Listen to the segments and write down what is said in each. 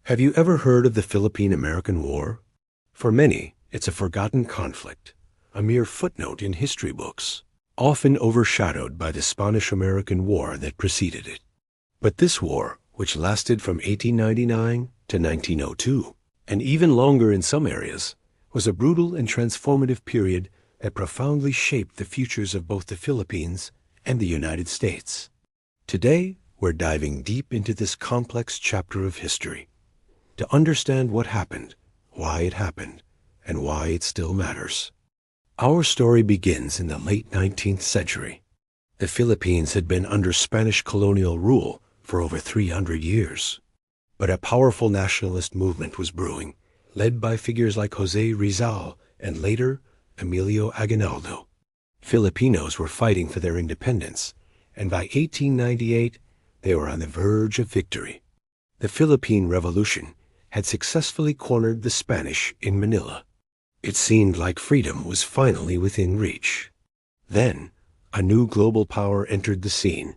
Have you ever heard of the Philippine American War? For many, it's a forgotten conflict, a mere footnote in history books, often overshadowed by the Spanish-American War that preceded it. But this war, which lasted from 1899 to 1902, and even longer in some areas, was a brutal and transformative period that profoundly shaped the futures of both the Philippines and the United States. Today, we're diving deep into this complex chapter of history to understand what happened, why it happened, and why it still matters. Our story begins in the late 19th century. The Philippines had been under Spanish colonial rule for over 300 years. But a powerful nationalist movement was brewing, led by figures like José Rizal and later Emilio Aguinaldo. Filipinos were fighting for their independence, and by 1898, they were on the verge of victory. The Philippine Revolution had successfully cornered the Spanish in Manila. It seemed like freedom was finally within reach. Then, a new global power entered the scene,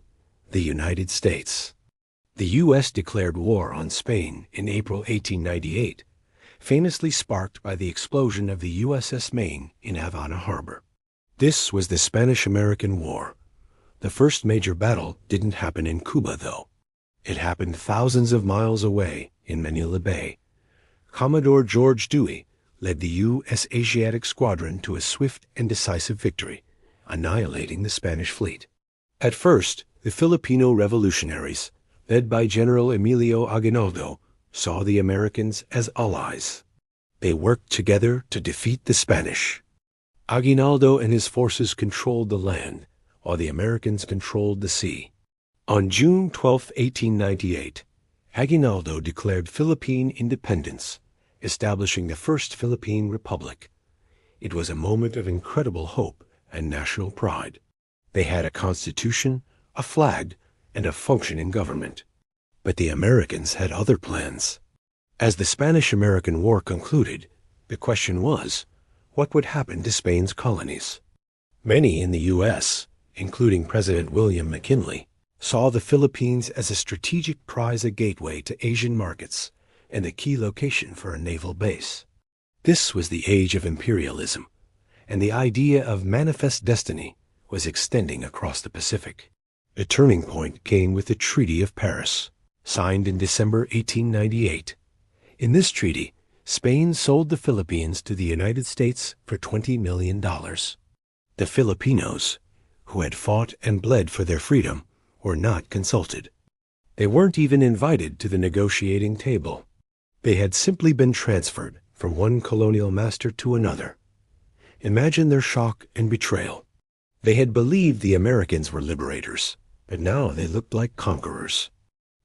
the United States. The U.S. declared war on Spain in April 1898, famously sparked by the explosion of the USS Maine in Havana Harbor. This was the Spanish-American War. The first major battle didn't happen in Cuba, though. It happened thousands of miles away in Manila Bay. Commodore George Dewey led the U.S. Asiatic Squadron to a swift and decisive victory, annihilating the Spanish fleet. At first, the Filipino revolutionaries, led by General Emilio Aguinaldo, saw the Americans as allies. They worked together to defeat the Spanish. Aguinaldo and his forces controlled the land, while the Americans controlled the sea. On June 12, 1898, Aguinaldo declared Philippine independence, establishing the First Philippine Republic. It was a moment of incredible hope and national pride. They had a constitution, a flag, and a functioning government. But the Americans had other plans. As the Spanish-American War concluded, the question was, what would happen to Spain's colonies? Many in the U.S., including President William McKinley, saw the Philippines as a strategic prize, a gateway to Asian markets, and a key location for a naval base. This was the age of imperialism, and the idea of manifest destiny was extending across the Pacific. A turning point came with the Treaty of Paris, signed in December 1898. In this treaty, Spain sold the Philippines to the United States for $20 million. The Filipinos, who had fought and bled for their freedom, were not consulted. They weren't even invited to the negotiating table. They had simply been transferred from one colonial master to another. Imagine their shock and betrayal. They had believed the Americans were liberators, but now they looked like conquerors.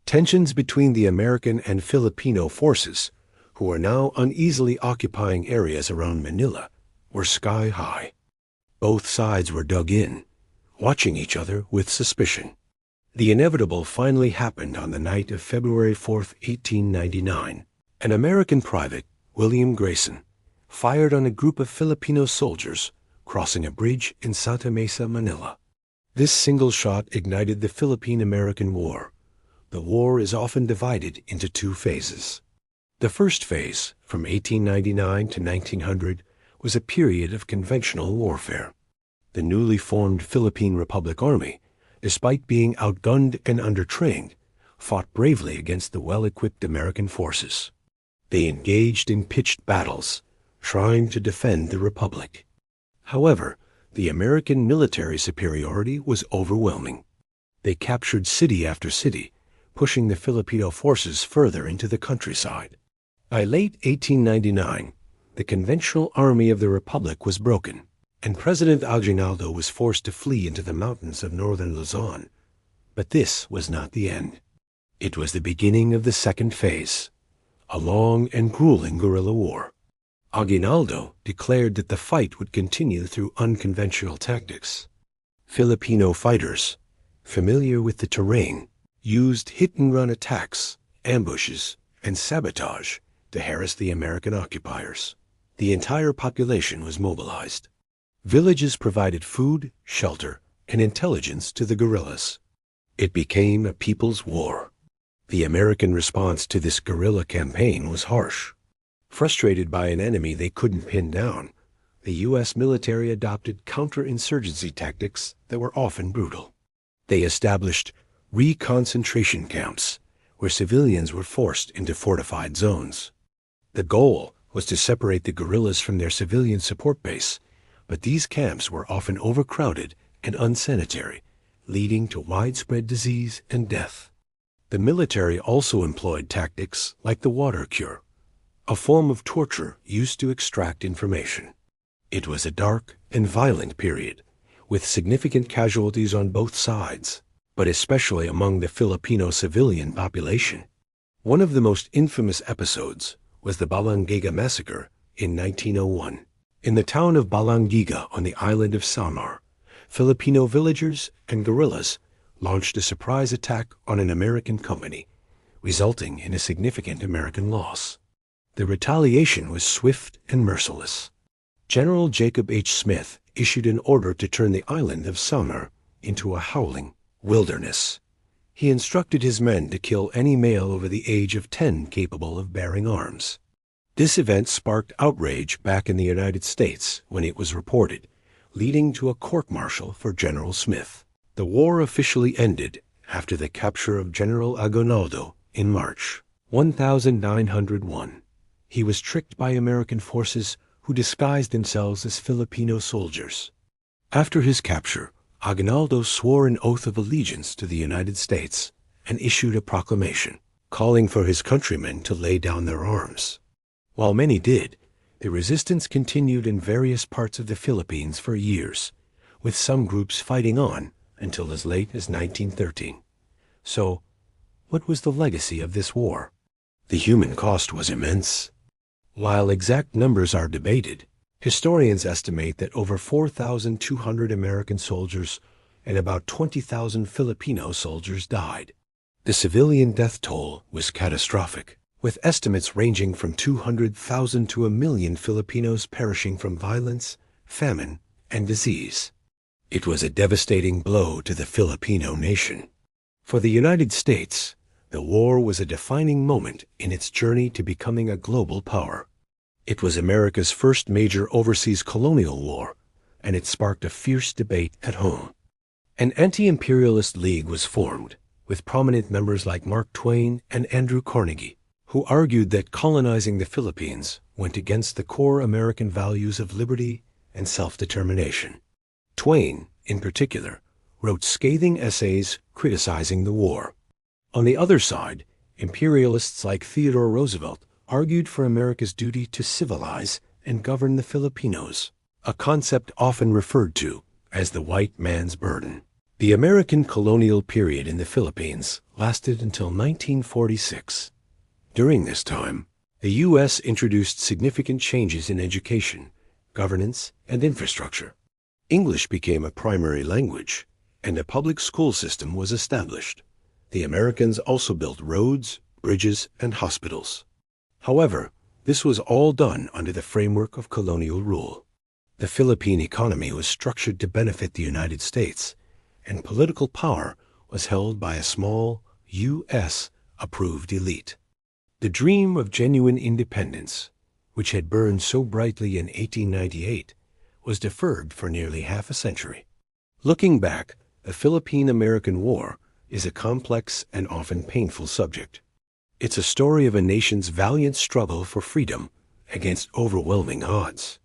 Tensions between the American and Filipino forces, who were now uneasily occupying areas around Manila, were sky high. Both sides were dug in, watching each other with suspicion. The inevitable finally happened on the night of February 4, 1899. An American private, William Grayson, fired on a group of Filipino soldiers crossing a bridge in Santa Mesa, Manila. This single shot ignited the Philippine-American War. The war is often divided into two phases. The first phase, from 1899 to 1900, was a period of conventional warfare. The newly formed Philippine Republic Army, despite being outgunned and undertrained, fought bravely against the well-equipped American forces. They engaged in pitched battles, trying to defend the Republic. However, the American military superiority was overwhelming. They captured city after city, pushing the Filipino forces further into the countryside. By late 1899, the conventional army of the Republic was broken, and President Aguinaldo was forced to flee into the mountains of northern Luzon. But this was not the end. It was the beginning of the second phase, a long and grueling guerrilla war. Aguinaldo declared that the fight would continue through unconventional tactics. Filipino fighters, familiar with the terrain, used hit-and-run attacks, ambushes, and sabotage to harass the American occupiers. The entire population was mobilized. Villages provided food, shelter, and intelligence to the guerrillas. It became a people's war. The American response to this guerrilla campaign was harsh. Frustrated by an enemy they couldn't pin down, the U.S. military adopted counterinsurgency tactics that were often brutal. They established reconcentration camps, where civilians were forced into fortified zones. The goal was to separate the guerrillas from their civilian support base, but these camps were often overcrowded and unsanitary, leading to widespread disease and death. The military also employed tactics like the water cure, a form of torture used to extract information. It was a dark and violent period, with significant casualties on both sides, but especially among the Filipino civilian population. One of the most infamous episodes was the Balangiga massacre in 1901. In the town of Balangiga on the island of Samar, Filipino villagers and guerrillas launched a surprise attack on an American company, resulting in a significant American loss. The retaliation was swift and merciless. General Jacob H. Smith issued an order to turn the island of Samar into a howling wilderness. He instructed his men to kill any male over the age of 10 capable of bearing arms. This event sparked outrage back in the United States when it was reported, leading to a court-martial for General Smith. The war officially ended after the capture of General Aguinaldo in March 1901. He was tricked by American forces who disguised themselves as Filipino soldiers. After his capture, Aguinaldo swore an oath of allegiance to the United States and issued a proclamation calling for his countrymen to lay down their arms. While many did, the resistance continued in various parts of the Philippines for years, with some groups fighting on until as late as 1913. So, what was the legacy of this war? The human cost was immense. While exact numbers are debated, historians estimate that over 4,200 American soldiers and about 20,000 Filipino soldiers died. The civilian death toll was catastrophic, with estimates ranging from 200,000 to 1,000,000 Filipinos perishing from violence, famine, and disease. It was a devastating blow to the Filipino nation. For the United States, the war was a defining moment in its journey to becoming a global power. It was America's first major overseas colonial war, and it sparked a fierce debate at home. An anti-imperialist league was formed, with prominent members like Mark Twain and Andrew Carnegie, who argued that colonizing the Philippines went against the core American values of liberty and self-determination. Twain, in particular, wrote scathing essays criticizing the war. On the other side, imperialists like Theodore Roosevelt argued for America's duty to civilize and govern the Filipinos, a concept often referred to as the white man's burden. The American colonial period in the Philippines lasted until 1946. During this time, the U.S. introduced significant changes in education, governance, and infrastructure. English became a primary language, and a public school system was established. The Americans also built roads, bridges, and hospitals. However, this was all done under the framework of colonial rule. The Philippine economy was structured to benefit the United States, and political power was held by a small, U.S.-approved elite. The dream of genuine independence, which had burned so brightly in 1898, was deferred for nearly half a century. Looking back, the Philippine American War is a complex and often painful subject. It's a story of a nation's valiant struggle for freedom against overwhelming odds.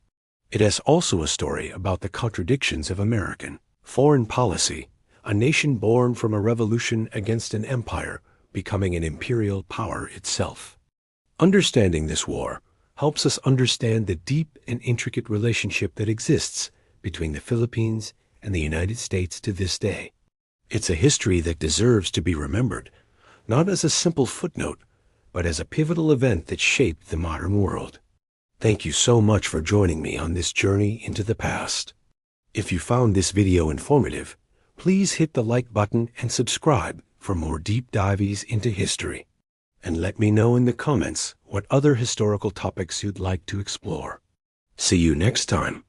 It is also a story about the contradictions of American foreign policy, a nation born from a revolution against an empire becoming an imperial power itself. Understanding this war helps us understand the deep and intricate relationship that exists between the Philippines and the United States to this day. It's a history that deserves to be remembered, not as a simple footnote, but as a pivotal event that shaped the modern world. Thank you so much for joining me on this journey into the past. If you found this video informative, please hit the like button and subscribe for more deep dives into history. And let me know in the comments what other historical topics you'd like to explore. See you next time.